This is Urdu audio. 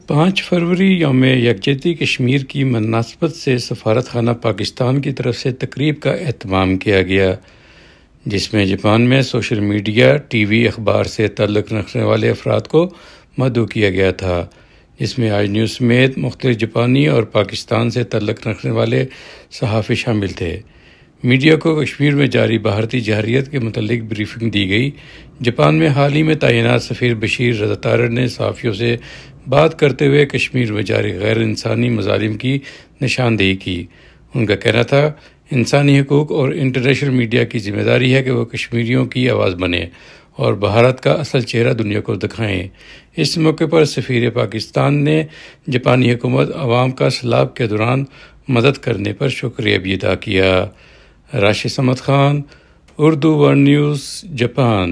5 فروری یوم یکجہتی کشمیر کی مناسبت سے سفارت خانہ پاکستان کی طرف سے تقریب کا اہتمام کیا گیا، جس میں جاپان میں سوشل میڈیا، ٹی وی، اخبار سے تعلق رکھنے والے افراد کو مدعو کیا گیا تھا، جس میں آج نیوز سمیت مختلف جاپانی اور پاکستان سے تعلق رکھنے والے صحافی شامل تھے۔ میڈیا کو کشمیر میں جاری بھارتی جارحیت کے متعلق بریفنگ دی گئی۔ جاپان میں حال ہی میں تعینات سفیر بشیر رضا طارڑ نے صحافیوں سے بات کرتے ہوئے کشمیر میں جاری غیر انسانی مظالم کی نشاندہی کی۔ ان کا کہنا تھا، انسانی حقوق اور انٹرنیشنل میڈیا کی ذمہ داری ہے کہ وہ کشمیریوں کی آواز بنے اور بھارت کا اصل چہرہ دنیا کو دکھائیں۔ اس موقع پر سفیر پاکستان نے جاپانی حکومت عوام کا سیلاب کے دوران مدد کرنے پر شکریہ بھی ادا کیا۔ Rashid Samad Khan, Urdu one news, Japan.